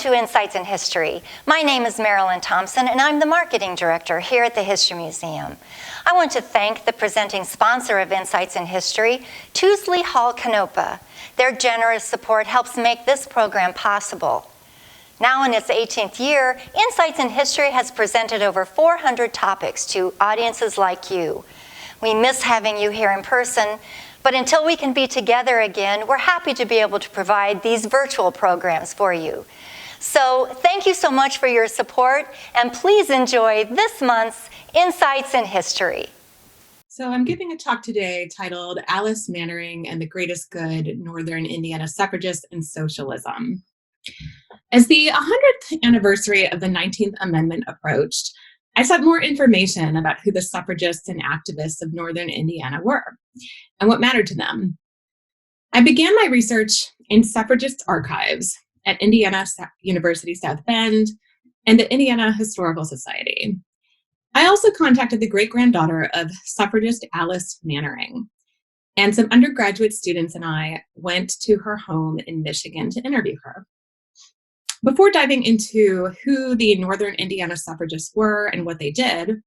to Insights in History. My name is Marilyn Thompson, and I'm the Marketing Director here at the History Museum. I want to thank the presenting sponsor of Insights in History, Tousley Hall Canopa. Their generous support helps make this program possible. Now in its 18th year, Insights in History has presented over 400 topics to audiences like you. We miss having you here in person, but until we can be together again, we're happy to be able to provide these virtual programs for you. So thank you so much for your support, and please enjoy this month's Insights in History. So I'm giving a talk today titled Alice Mannering and the Greatest Good, Northern Indiana Suffragists and Socialism. As the 100th anniversary of the 19th Amendment approached, I sought more information about who the suffragists and activists of Northern Indiana were and what mattered to them. I began my research in suffragist archives at Indiana University South Bend and the Indiana Historical Society. I also contacted the great-granddaughter of suffragist Alice Mannering, and some undergraduate students and I went to her home in Michigan to interview her. Before diving into who the Northern Indiana suffragists were and what they did,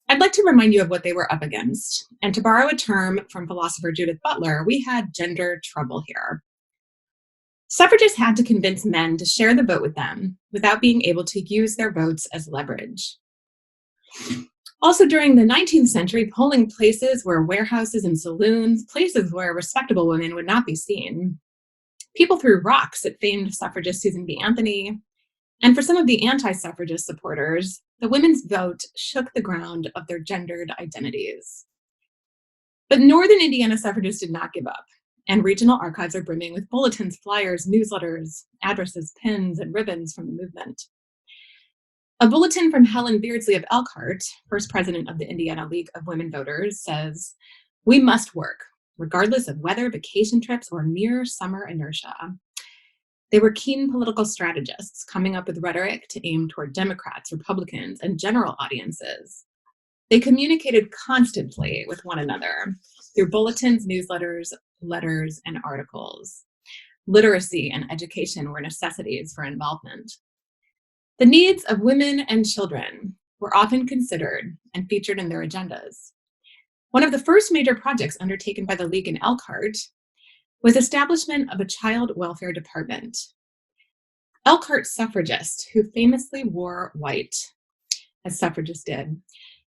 I'd like to remind you of what they were up against. And to borrow a term from philosopher Judith Butler, we had gender trouble here. Suffragists had to convince men to share the vote with them without being able to use their votes as leverage. Also, during the 19th century, polling places were warehouses and saloons, places where respectable women would not be seen. People threw rocks at famed suffragist Susan B. Anthony, and for some of the anti-suffragist supporters, the women's vote shook the ground of their gendered identities. But Northern Indiana suffragists did not give up, and regional archives are brimming with bulletins, flyers, newsletters, addresses, pins, and ribbons from the movement. A bulletin from Helen Beardsley of Elkhart, first president of the Indiana League of Women Voters, says, "We must work, regardless of weather, vacation trips, or mere summer inertia." They were keen political strategists, coming up with rhetoric to aim toward Democrats, Republicans, and general audiences. They communicated constantly with one another through bulletins, newsletters, letters, and articles. Literacy and education were necessities for involvement. The needs of women and children were often considered and featured in their agendas. One of the first major projects undertaken by the League in Elkhart was establishment of a child welfare department. Elkhart suffragists, who famously wore white, as suffragists did,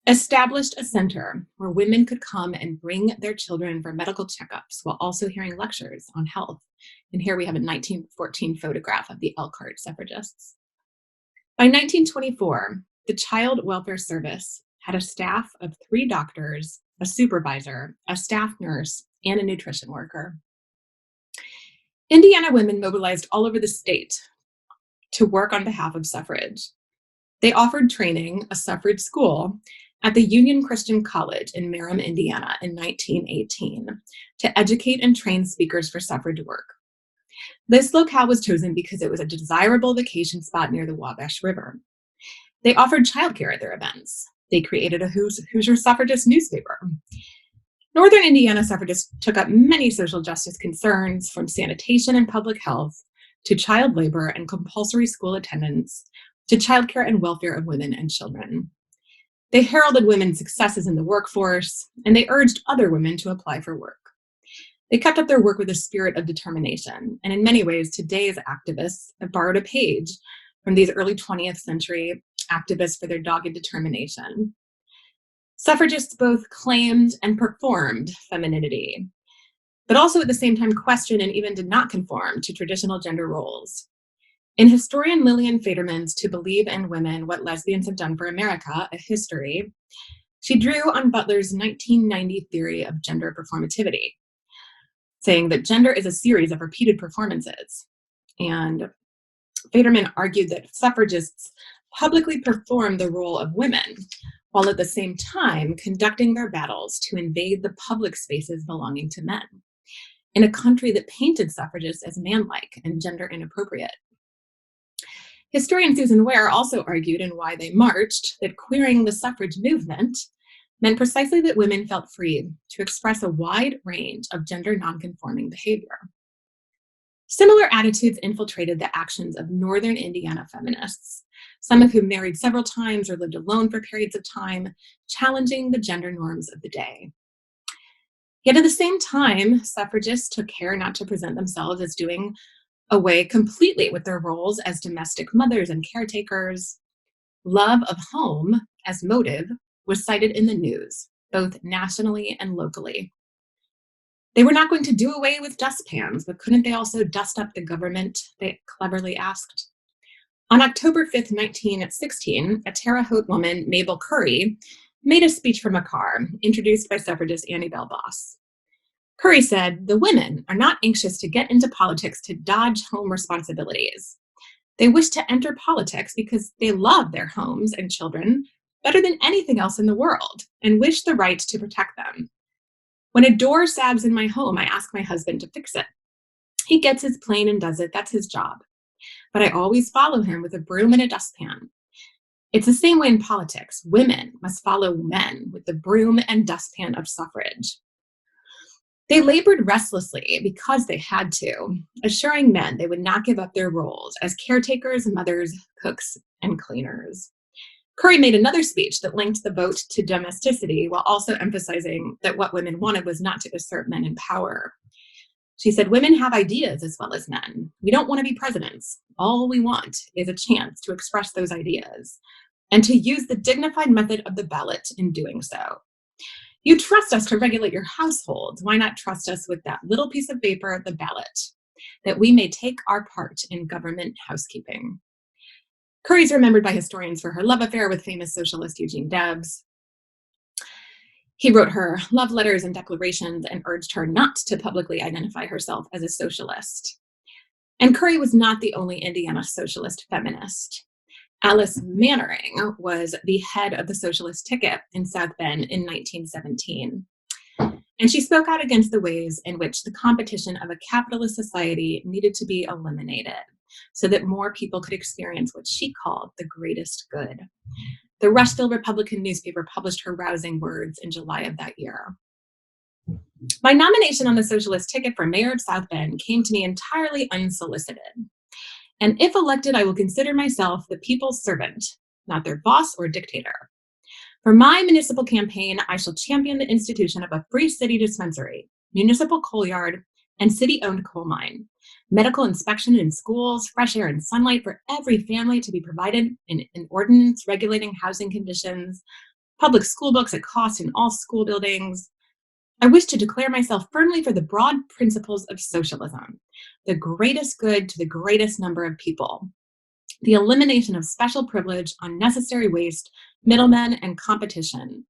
established a center where women could come and bring their children for medical checkups while also hearing lectures on health. And here we have a 1914 photograph of the Elkhart suffragists. By 1924, the Child Welfare Service had a staff of 3 doctors, a supervisor, a staff nurse, and a nutrition worker. Indiana women mobilized all over the state to work on behalf of suffrage. They offered training, a suffrage school, at the Union Christian College in Merrim, Indiana in 1918 to educate and train speakers for suffrage work. This locale was chosen because it was a desirable vacation spot near the Wabash River. They offered childcare at their events. They created a Hoosier suffragist newspaper. Northern Indiana suffragists took up many social justice concerns, from sanitation and public health to child labor and compulsory school attendance to childcare and welfare of women and children. They heralded women's successes in the workforce, and they urged other women to apply for work. They kept up their work with a spirit of determination, and in many ways, today's activists have borrowed a page from these early 20th century activists for their dogged determination. Suffragists both claimed and performed femininity, but also at the same time questioned and even did not conform to traditional gender roles. In historian Lillian Faderman's To Believe in Women, What Lesbians Have Done for America, A History, she drew on Butler's 1990 theory of gender performativity, saying that gender is a series of repeated performances. And Faderman argued that suffragists publicly performed the role of women, while at the same time conducting their battles to invade the public spaces belonging to men, in a country that painted suffragists as manlike and gender inappropriate. Historian Susan Ware also argued in Why They Marched that queering the suffrage movement meant precisely that women felt free to express a wide range of gender nonconforming behavior. Similar attitudes infiltrated the actions of Northern Indiana feminists, some of whom married several times or lived alone for periods of time, challenging the gender norms of the day. Yet at the same time, suffragists took care not to present themselves as doing away completely with their roles as domestic mothers and caretakers. Love of home as motive was cited in the news, both nationally and locally. They were not going to do away with dustpans, but couldn't they also dust up the government? They cleverly asked. On October 5th, 1916, a Terre Haute woman, Mabel Curry, made a speech from a car, introduced by suffragist Annie Bell Boss. Curry said, "The women are not anxious to get into politics to dodge home responsibilities. They wish to enter politics because they love their homes and children better than anything else in the world and wish the right to protect them. When a door sags in my home, I ask my husband to fix it. He gets his plane and does it. That's his job. But I always follow him with a broom and a dustpan. It's the same way in politics. Women must follow men with the broom and dustpan of suffrage." They labored restlessly because they had to, assuring men they would not give up their roles as caretakers, mothers, cooks, and cleaners. Curry made another speech that linked the vote to domesticity while also emphasizing that what women wanted was not to assert men in power. She said, "Women have ideas as well as men. We don't want to be presidents. All we want is a chance to express those ideas and to use the dignified method of the ballot in doing so. You trust us to regulate your households. Why not trust us with that little piece of paper, the ballot, that we may take our part in government housekeeping?" Curry's remembered by historians for her love affair with famous socialist Eugene Debs. He wrote her love letters and declarations and urged her not to publicly identify herself as a socialist. And Curry was not the only Indiana socialist feminist. Alice Mannering was the head of the socialist ticket in South Bend in 1917. And she spoke out against the ways in which the competition of a capitalist society needed to be eliminated so that more people could experience what she called the greatest good. The Rushville Republican newspaper published her rousing words in July of that year. My nomination on the socialist ticket for mayor of South Bend came to me entirely unsolicited. And if elected, I will consider myself the people's servant, not their boss or dictator. For my municipal campaign, I shall champion the institution of a free city dispensary, municipal coal yard, and city-owned coal mine, medical inspection in schools, fresh air and sunlight for every family to be provided, in an ordinance regulating housing conditions, public school books at cost in all school buildings. I wish to declare myself firmly for the broad principles of socialism, the greatest good to the greatest number of people, the elimination of special privilege, unnecessary waste, middlemen, and competition.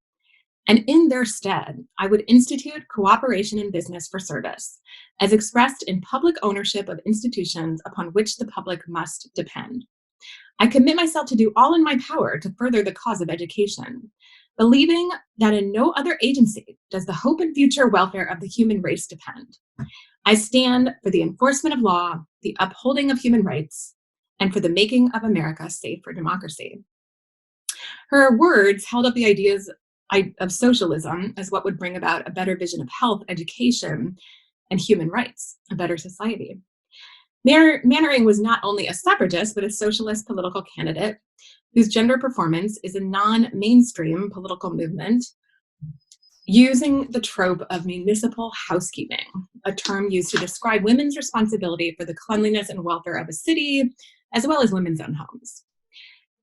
And in their stead, I would institute cooperation in business for service, as expressed in public ownership of institutions upon which the public must depend. I commit myself to do all in my power to further the cause of education, believing that in no other agency does the hope and future welfare of the human race depend. I stand for the enforcement of law, the upholding of human rights, and for the making of America safe for democracy. Her words held up the ideas of socialism as what would bring about a better vision of health, education, and human rights, a better society. Mannering was not only a suffragist, but a socialist political candidate whose gender performance is a non-mainstream political movement using the trope of municipal housekeeping, a term used to describe women's responsibility for the cleanliness and welfare of a city, as well as women's own homes.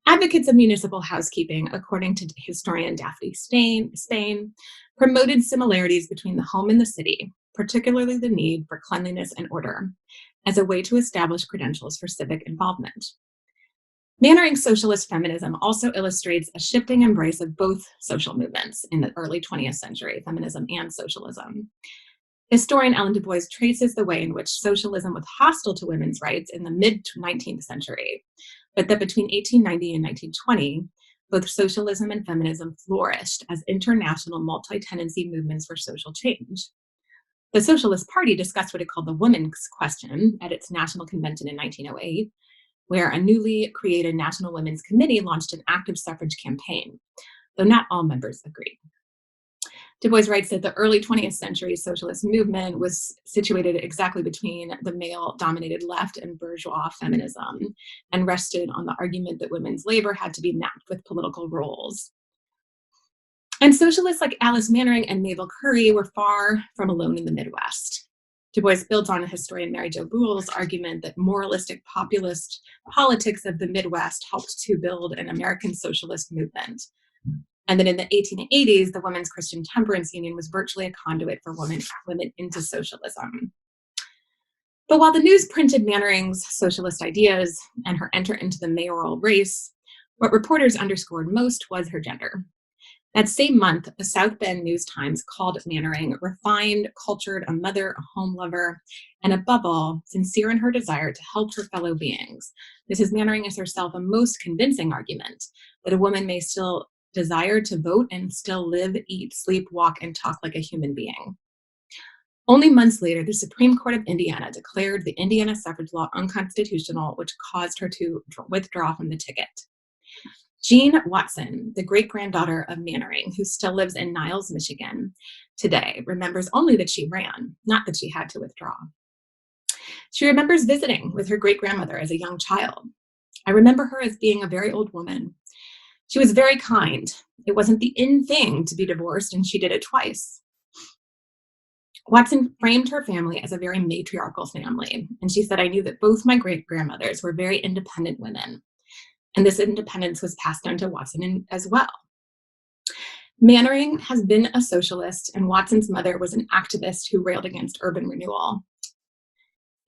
Advocates of municipal housekeeping, according to historian Daphne Spain, promoted similarities between the home and the city, particularly the need for cleanliness and order, as a way to establish credentials for civic involvement. Mannering's socialist feminism also illustrates a shifting embrace of both social movements in the early 20th century, feminism and socialism. Historian Ellen Du Bois traces the way in which socialism was hostile to women's rights in the mid-19th century, but that between 1890 and 1920, both socialism and feminism flourished as international multi-tendency movements for social change. The Socialist Party discussed what it called the women's question at its national convention in 1908, where a newly created National Women's Committee launched an active suffrage campaign, though not all members agreed. Du Bois writes that the early 20th century socialist movement was situated exactly between the male-dominated left and bourgeois feminism, and rested on the argument that women's labor had to be mapped with political roles. And socialists like Alice Mannering and Mabel Curry were far from alone in the Midwest. Du Bois builds on historian Mary Jo Buell's argument that moralistic populist politics of the Midwest helped to build an American socialist movement. And then in the 1880s, the Women's Christian Temperance Union was virtually a conduit for women into socialism. But while the news printed Mannering's socialist ideas and her entry into the mayoral race, what reporters underscored most was her gender. That same month, the South Bend News-Times called Mannering refined, cultured, a mother, a home lover, and above all, sincere in her desire to help her fellow beings. Mrs. Mannering is herself a most convincing argument that a woman may still desire to vote and still live, eat, sleep, walk, and talk like a human being. Only months later, the Supreme Court of Indiana declared the Indiana suffrage law unconstitutional, which caused her to withdraw from the ticket. Jean Watson, the great-granddaughter of Mannering, who still lives in Niles, Michigan today, remembers only that she ran, not that she had to withdraw. She remembers visiting with her great-grandmother as a young child. I remember her as being a very old woman. She was very kind. It wasn't the in thing to be divorced, and she did it twice. Watson framed her family as a very matriarchal family, and she said, "I knew that both my great-grandmothers were very independent women, and this independence was passed on to Watson as well." Mannering has been a socialist, and Watson's mother was an activist who railed against urban renewal.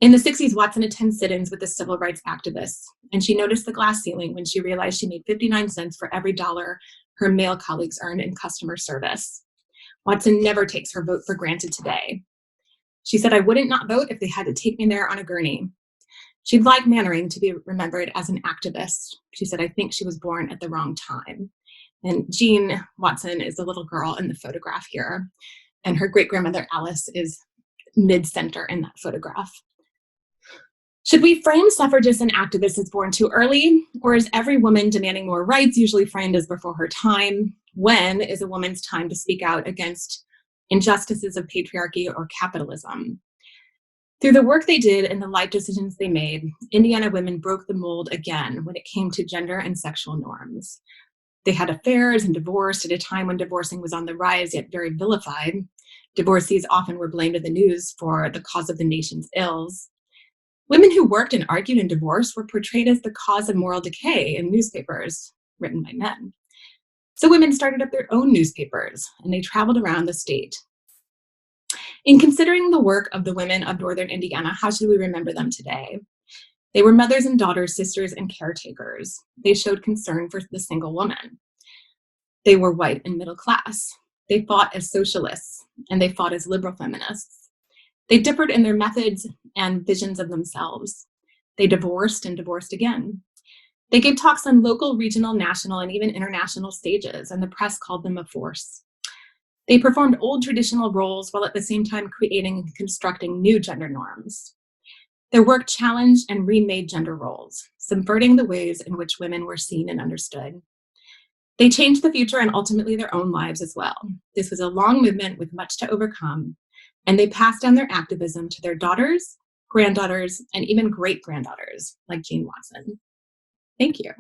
In the 60s, Watson attends sit-ins with the civil rights activists, and she noticed the glass ceiling when she realized she made 59 cents for every dollar her male colleagues earned in customer service. Watson never takes her vote for granted today. She said, "I wouldn't not vote if they had to take me there on a gurney." She'd like Mannering to be remembered as an activist. She said, "I think she was born at the wrong time." And Jean Watson is the little girl in the photograph here, and her great-grandmother Alice is mid-center in that photograph. Should we frame suffragists and activists as born too early, or is every woman demanding more rights usually framed as before her time? When is a woman's time to speak out against injustices of patriarchy or capitalism? Through the work they did and the life decisions they made, Indiana women broke the mold again when it came to gender and sexual norms. They had affairs and divorced at a time when divorcing was on the rise, yet very vilified. Divorcees often were blamed in the news for the cause of the nation's ills. Women who worked and argued in divorce were portrayed as the cause of moral decay in newspapers written by men. So women started up their own newspapers, and they traveled around the state. In considering the work of the women of Northern Indiana, how should we remember them today? They were mothers and daughters, sisters, and caretakers. They showed concern for the single woman. They were white and middle class. They fought as socialists, and they fought as liberal feminists. They differed in their methods and visions of themselves. They divorced and divorced again. They gave talks on local, regional, national, and even international stages, and the press called them a force. They performed old traditional roles while at the same time creating and constructing new gender norms. Their work challenged and remade gender roles, subverting the ways in which women were seen and understood. They changed the future and ultimately their own lives as well. This was a long movement with much to overcome, and they passed down their activism to their daughters, granddaughters, and even great-granddaughters like Jean Watson. Thank you.